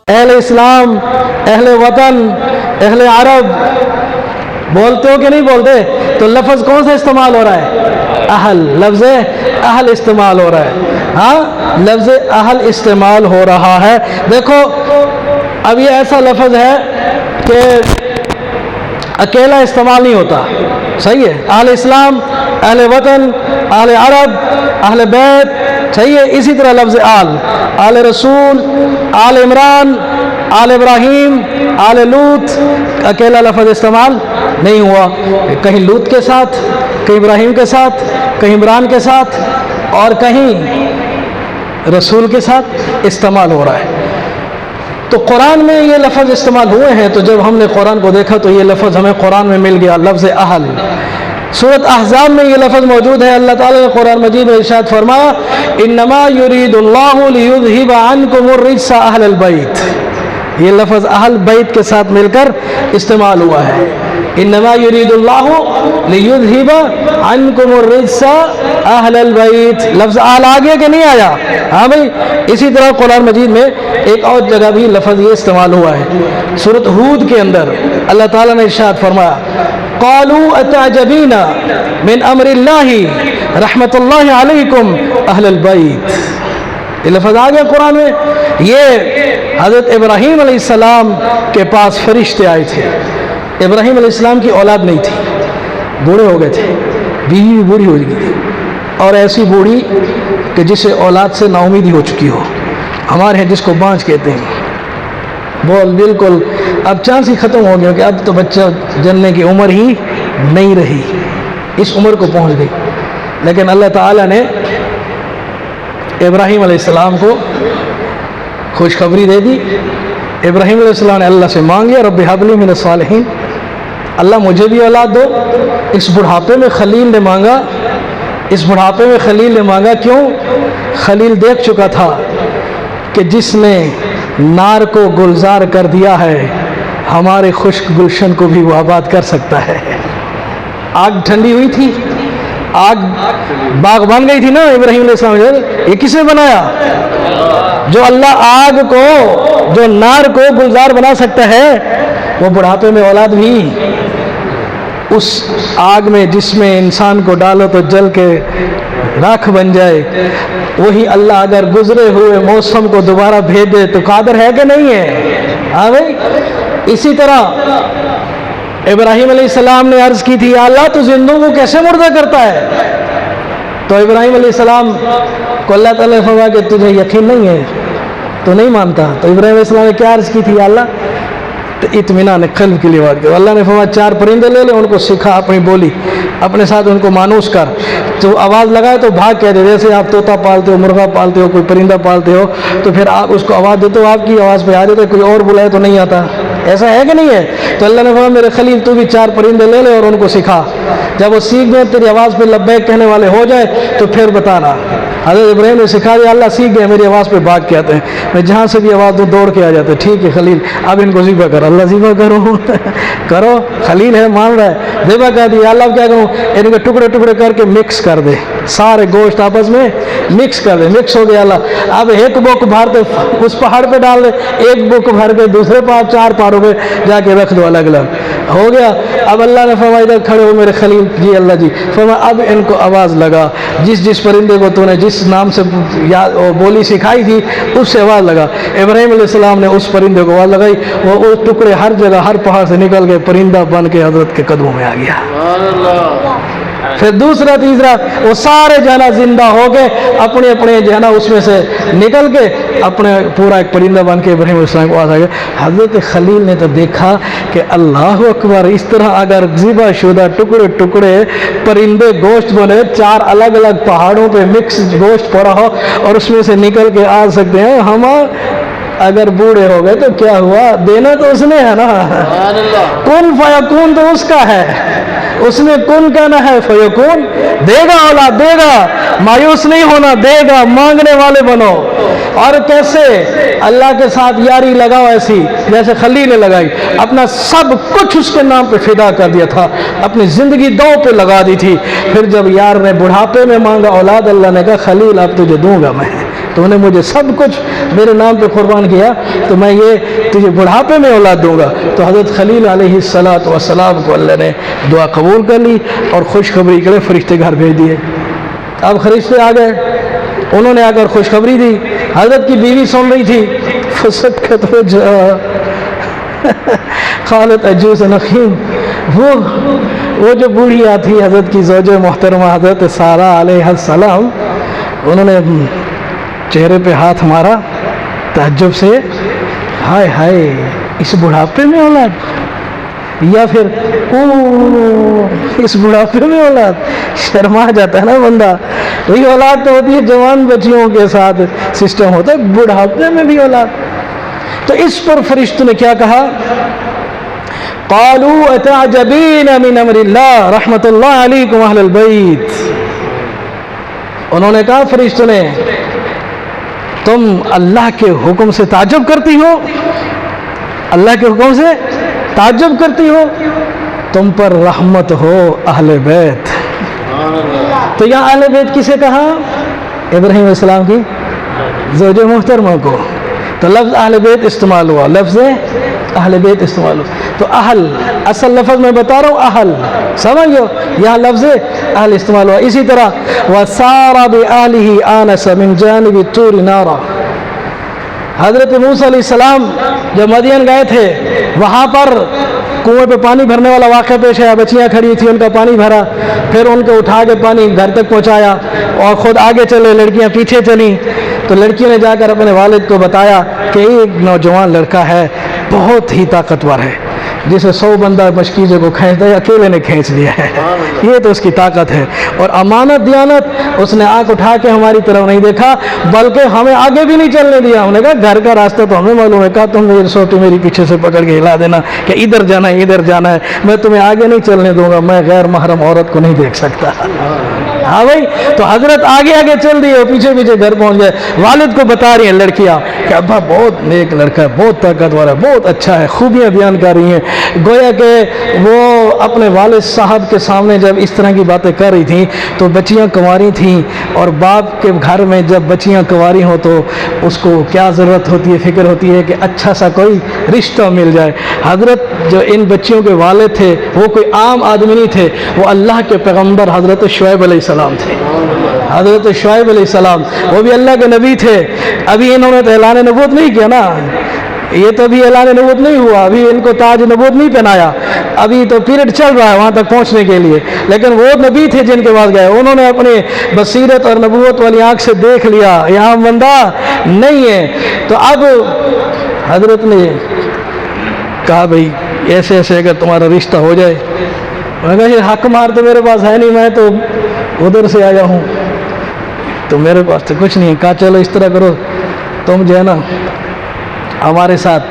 اہل اسلام، اہل وطن، اہل عرب بولتے ہو کہ نہیں بولتے؟ تو لفظ کون سا استعمال ہو رہا ہے؟ اہل، لفظ اہل استعمال ہو رہا ہے. ہاں، لفظ اہل استعمال ہو رہا ہے. دیکھو اب یہ ایسا لفظ ہے کہ اکیلا استعمال نہیں ہوتا، صحیح ہے؟ اہل اسلام، اہل وطن، اہل عرب، اہل بیت، صحیح ہے؟ اسی طرح لفظ آل، آل رسول، آل عمران، آل ابراہیم، آل لوط، اکیلا لفظ استعمال نہیں ہوا. کہیں لوط کے ساتھ، کہیں ابراہیم کے ساتھ، کہیں عمران کے ساتھ، اور کہیں رسول کے ساتھ استعمال ہو رہا ہے. تو قرآن میں یہ لفظ استعمال ہوئے ہیں. تو جب ہم نے قرآن کو دیکھا تو یہ لفظ ہمیں قرآن میں مل گیا، لفظ اہل. سورۃ احزاب میں یہ لفظ موجود ہے. اللہ تعالیٰ نے قرآن مجید میں ارشاد فرمایا انما یرید اللہ لیذھب عنکم الرجس اہل البیت. یہ لفظ اہل بیت کے ساتھ مل کر استعمال ہوا ہے. انما یرید اللہ لیذھب عنکم الرجس اہل البیت. لفظ اہل آگے کہ نہیں آیا؟ ہاں بھائی. اسی طرح قرآن مجید میں ایک اور جگہ بھی لفظ یہ استعمال ہوا ہے. سورۃ ہود کے اندر اللہ تعالیٰ نے ارشاد فرمایا قالوا اتعجبین من امر اللہ رحمت اللہ علیکم اہل البیت. یہ لفظ آ گیا قرآن میں. یہ حضرت ابراہیم علیہ السلام کے پاس فرشتے آئے تھے. ابراہیم علیہ السلام کی اولاد نہیں تھی، بوڑھے ہو گئے تھے، بیوی بھی بوڑھی ہو گئی تھی، اور ایسی بوڑھی کہ جسے اولاد سے نا امیدی ہو چکی ہو. ہمارے ہیں جس کو بانج کہتے ہیں. بول بالکل اب چانس ہی ختم ہو گیا کہ اب تو بچہ جننے کی عمر ہی نہیں رہی، اس عمر کو پہنچ گئی. لیکن اللہ تعالیٰ نے ابراہیم علیہ السلام کو خوشخبری دے دی. ابراہیم علیہ السلام نے اللہ سے مانگیا رب ہب لی من الصالحین، اللہ مجھے بھی اولاد دو. اس بڑھاپے میں خلیل نے مانگا، اس بڑھاپے میں خلیل نے مانگا. کیوں؟ خلیل دیکھ چکا تھا کہ جس نے نار کو گلزار کر دیا ہے ہمارے خشک گلشن کو بھی وہ آباد کر سکتا ہے. آگ ٹھنڈی ہوئی تھی، آگ باغ بن گئی تھی نا. ابراہیم علیہ السلام یہ کس نے بنایا؟ جو اللہ آگ کو، جو نار کو گلزار بنا سکتا ہے، وہ بڑھاپے میں اولاد بھی اس آگ میں جس میں انسان کو ڈالو تو جل کے راکھ بن جائے، وہی اللہ اگر گزرے ہوئے موسم کو دوبارہ بھیج دے تو قادر ہے کہ نہیں ہے؟ ہاں بھائی. اسی طرح ابراہیم علیہ السلام نے عرض کی تھی یا اللہ تو زندوں کو کیسے مردہ کرتا ہے؟ تو ابراہیم علیہ السلام کو اللہ تعالیٰ نے فرمایا کہ تجھے یقین نہیں ہے، تو نہیں مانتا. تو ابراہیم علیہ السلام نے کیا عرض کی تھی یا اللہ؟ تو اطمینان قلب کے لیے بات کرو. اللہ نے فرمایا 4 پرندے لے لے، ان کو سکھا اپنی بولی، اپنے ساتھ ان کو مانوس کر. تو آواز لگائے تو بھاگ کہہ دے. جیسے آپ طوطا پالتے ہو، مرغا پالتے ہو، کوئی پرندہ پالتے ہو، تو پھر آپ اس کو آواز دیتے ہو، آپ کی آواز پہ آ جاتا ہے، کوئی اور بلائے تو نہیں آتا. ایسا ہے کہ نہیں ہے؟ تو اللہ نے فرمایا میرے خلیل تو بھی 4 پرندے لے لے اور ان کو سکھا. جب وہ سیکھ گئے تیری آواز پہ لبیک کہنے والے ہو جائے تو پھر بتانا. حضرت ابراہیم نے سکھا دیا. اللہ سیکھ گئے، میری آواز پہ بھاگ کے آتے ہیں، میں جہاں سے بھی آواز دوں دوڑ کے آ جاتے ہیں. ٹھیک ہے خلیل اب ان کو ذبح کر. اللہ ذبح کرو کرو. خلیل ہے، مان رہا ہے. ذبح کر دیا. اللہ کیا کہوں؟ ان کے ٹکڑے ٹکڑے کر کے مکس کر دے، سارے گوشت آپس میں مکس کر دے. مکس ہو گیا. اللہ اب ایک بک بھر دے اس پہاڑ پہ ڈال دے، ایک بک بھر کے دوسرے پہاڑ 4 پہاڑوں پہ جا کے رکھ دو الگ الگ. ہو گیا. اب اللہ نے فرمایا ادھر کھڑے ہو میرے خلیل. جی اللہ جی. فرمایا اب ان کو آواز لگا، جس جس پرندے کو تو نے جس نام سے بولی سکھائی تھی اس سے آواز لگا. ابراہیم علیہ السلام نے اس پرندے کو آواز لگائی، وہ ٹکڑے ہر جگہ ہر پہاڑ سے نکل کے پرندہ بن کے حضرت کے قدموں میں آ گیا. پھر دوسرا تیسرا وہ سارے جانا زندہ ہو کے اپنے اپنے جانا اس میں سے نکل کے اپنے پورا ایک پرندہ بن کے ابراہیم علیہ السلام کو آ گیا. حضرت خلیل نے تو دیکھا کہ اللہ اکبر، اس طرح اگر ذبح شدہ ٹکڑے ٹکڑے پرندے گوشت بنے 4 الگ الگ پہاڑوں پہ مکس گوشت پڑا ہو اور اس میں سے نکل کے آ سکتے ہیں. ہم اگر بوڑھے ہو گئے تو کیا ہوا؟ دینا تو اس نے ہے نا. کن فیکون تو اس کا ہے، اس نے کن کہنا ہے فیکون. دے گا اولاد، دے گا. مایوس نہیں ہونا، دے گا. مانگنے والے بنو. اور کیسے اللہ کے ساتھ یاری لگاؤ ایسی جیسے خلیل نے لگائی. اپنا سب کچھ اس کے نام پہ فدا کر دیا تھا، اپنی زندگی دو پہ لگا دی تھی. پھر جب یار نے بڑھاپے میں مانگا اولاد، اللہ نے کہا خلیل اب تجھے دوں گا میں. تو نے مجھے سب کچھ میرے نام پہ قربان کیا تو میں یہ تجھے بڑھاپے میں اولاد دوں گا. تو حضرت خلیل علیہ السلام کو اللہ نے دعا قبول کر لی اور خوشخبری کے لیے فرشتے گھر بھیج دیے. اب فرشتے آ گئے, انہوں نے آ کر خوشخبری دی. حضرت کی بیوی سن رہی تھی, فسکت وجہا قالت عجوز نخیم, وہ جو بوڑھی آتی حضرت کی زوج محترمہ حضرت سارہ علیہ السلام, انہوں نے چہرے پہ ہاتھ مارا تعجب سے, ہائے ہائے اس بڑھاپے میں اولاد, یا پھر اس بڑھاپے میں اولاد. شرما جاتا ہے نا بندہ. وہی اولاد تو ہوتی ہے جوان بچیوں کے ساتھ سسٹم ہوتا ہے, بڑھاپے میں بھی اولاد. تو اس پر فرشتوں نے کیا کہا, قالوا اتعجبین من امر اللہ رحمت اللہ علیکم اہل البیت. انہوں نے کہا فرشتوں نے, تم اللہ کے حکم سے تعجب کرتی ہو, اللہ کے حکم سے تعجب کرتی ہو, تم پر رحمت ہو اہل بیت. تو یہاں اہل بیت کسے کہا, ابراہیم علیہ السلام کی زوج محترمہ کو. تو لفظ اہل بیت استعمال ہوا, لفظ اہل بیت استعمال ہوا. تو اہل اصل لفظ میں بتا رہا ہوں, اہل سمجھو, یہاں لفظ اہل استعمال ہوا. اسی طرح وَسَارَ بِآلِهِ آنَسَ مِنْ جَانِبِ الطُّورِ نَارًا, حضرت موسیٰ علیہ السلام جب مدین گئے تھے, وہاں پر کنویں پہ پانی بھرنے والا واقعہ پیش آیا. بچیاں کھڑی تھیں, ان کا پانی بھرا, پھر ان کو اٹھا کے پانی گھر تک پہنچایا اور خود آگے چلے, لڑکیاں پیچھے چلیں. تو لڑکیوں نے جا کر اپنے والد کو بتایا کہ ایک نوجوان لڑکا ہے, بہت ہی طاقتور ہے, جسے 100 بندہ مشکیزے کو کھینچ دے, اکیلے نے کھینچ لیا ہے, یہ تو اس کی طاقت ہے. اور امانت دیانت, اس نے آنکھ اٹھا کے ہماری طرف نہیں دیکھا, بلکہ ہمیں آگے بھی نہیں چلنے دیا. ہم نے کہا گھر کا راستہ تو ہمیں معلوم ہے, کہا تم میری سوٹی میری پیچھے سے پکڑ کے ہلا دینا کہ ادھر جانا ہے ادھر جانا ہے, میں تمہیں آگے نہیں چلنے دوں گا, میں غیر محرم عورت کو نہیں دیکھ سکتا. ہاں بھائی, تو حضرت آگے آگے چل دی اور پیچھے پیچھے گھر پہنچ گئے. والد کو بتا رہی ہیں لڑکیاں کہ ابا بہت نیک لڑکا ہے, بہت طاقتور ہے, بہت اچھا ہے, خوبیاں بیان کر رہی ہیں. گویا کہ وہ اپنے والد صاحب کے سامنے جب اس طرح کی باتیں کر رہی تھیں تو بچیاں کنواری تھیں, اور باپ کے گھر میں جب بچیاں کنواری ہوں تو اس کو کیا ضرورت ہوتی ہے, فکر ہوتی ہے کہ اچھا سا کوئی رشتہ مل جائے. حضرت جو ان بچیوں کے والد تھے وہ کوئی عام آدمی نہیں تھے, وہ اللہ کے پیغمبر حضرت شعیب علیہ السلام تھے. حضرت شعیب علیہ السلام وہ بھی اللہ کے نبی تھے. ابھی انہوں نے تو اعلان نبوت نہیں کیا نا, یہ تو ابھی اعلان نبوت نہیں ہوا, ابھی ان کو تاج نبوت نہیں پہنایا, ابھی تو پیریڈ چل رہا ہے وہاں تک پہنچنے کے لیے. لیکن وہ نبی تھے جن کے پاس گئے, انہوں نے اپنی بصیرت اور نبوت والی آنکھ سے دیکھ لیا یہاں بندہ نہیں ہے. تو اب حضرت نے کہا بھائی ایسے ایسے اگر تمہارا رشتہ ہو جائے. میں کہا یہ حق مار تو میرے پاس ہے نہیں, میں تو ادھر سے آیا ہوں, تو میرے پاس تو کچھ نہیں. کہا چلو اس طرح کرو, تم جو ہے نا ہمارے ساتھ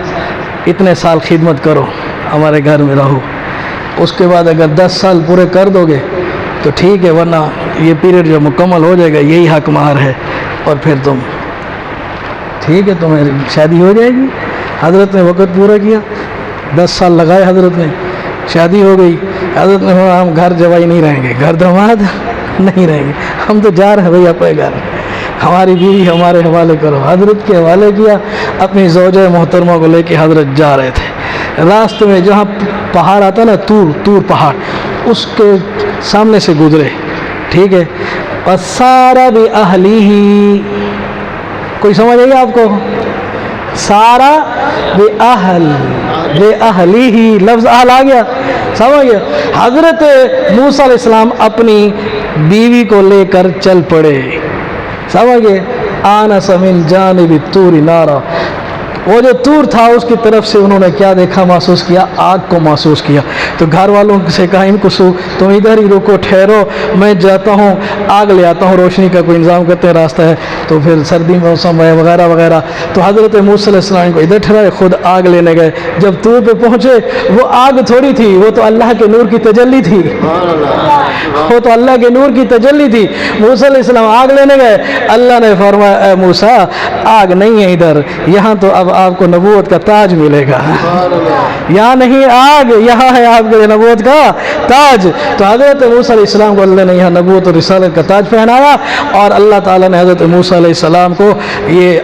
اتنے سال خدمت کرو, ہمارے گھر میں رہو, اس کے بعد اگر 10 سال پورے کر دو گے تو ٹھیک ہے, ورنہ یہ پیریڈ جو مکمل ہو جائے گا یہی حق مہر ہے, اور پھر تم ٹھیک ہے تمہیں شادی ہو جائے گی. حضرت نے وقت پورا کیا, 10 سال لگائے, حضرت نے شادی ہو گئی. حضرت نے کہا ہم گھر جوائی نہیں رہیں گے, گھر داماد نہیں رہیں گے, ہم تو جا رہے ہیں بھائی اپنے گھر, ہماری بیوی ہمارے حوالے کرو. حضرت کے حوالے کیا, اپنی زوجہ محترمہ کو لے کے حضرت جا رہے تھے. راستے میں جہاں پہاڑ آتا نا, طور پہاڑ, اس کے سامنے سے گزرے, ٹھیک ہے. وَسَارَ بِأَهْلِهِ, کوئی سمجھ آئی آپ کو, سارا بِأَهْلِهِ, لفظ اہل آ گیا, سمجھ گیا. حضرت موسیٰ علیہ السلام اپنی بیوی کو لے کر چل پڑے, سمجھ گئے. آنس من جانب الطور نارا, وہ جو طور تھا اس کی طرف سے انہوں نے کیا دیکھا, محسوس کیا, آگ کو محسوس کیا. تو گھر والوں سے کہا ان کو تم ادھر ہی رکو, ٹھہرو, میں جاتا ہوں آگ لے آتا ہوں, روشنی کا کوئی انتظام کرتے ہیں, راستہ ہے تو پھر سردی موسم ہے وغیرہ وغیرہ. تو حضرت موسیٰ علیہ السلام کو ادھر ٹھہرائے, خود آگ لینے گئے. جب طور پہ پہنچے, وہ آگ تھوڑی تھی, وہ تو اللہ کے نور کی تجلی تھی, وہ تو اللہ کے نور کی تجلی تھی. موسیٰ علیہ السلام آگ لینے گئے, اللہ نے فرمایا اے موسیٰ آگ نہیں ہے ادھر, یہاں تو اب آپ کو نبوت کا تاج ملے گا. یہاں نہیں آگ، یہاں ہے آپ کے نبوت کا تاج. تو حضرت موسیٰ علیہ السلام کو اللہ نے یہاں نبوت اور رسالت کا تاج پہنایا، اور اللہ تعالیٰ نے حضرت موسیٰ علیہ السلام کو یہ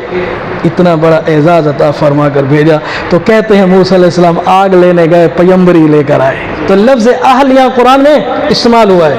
اتنا بڑا اعزاز عطا فرما کر بھیجا. تو کہتے ہیں موسیٰ علیہ السلام آگ لینے گئے، پیمبری لے کر آئے. تو لفظ اہل یہاں قرآن میں استعمال ہوا ہے.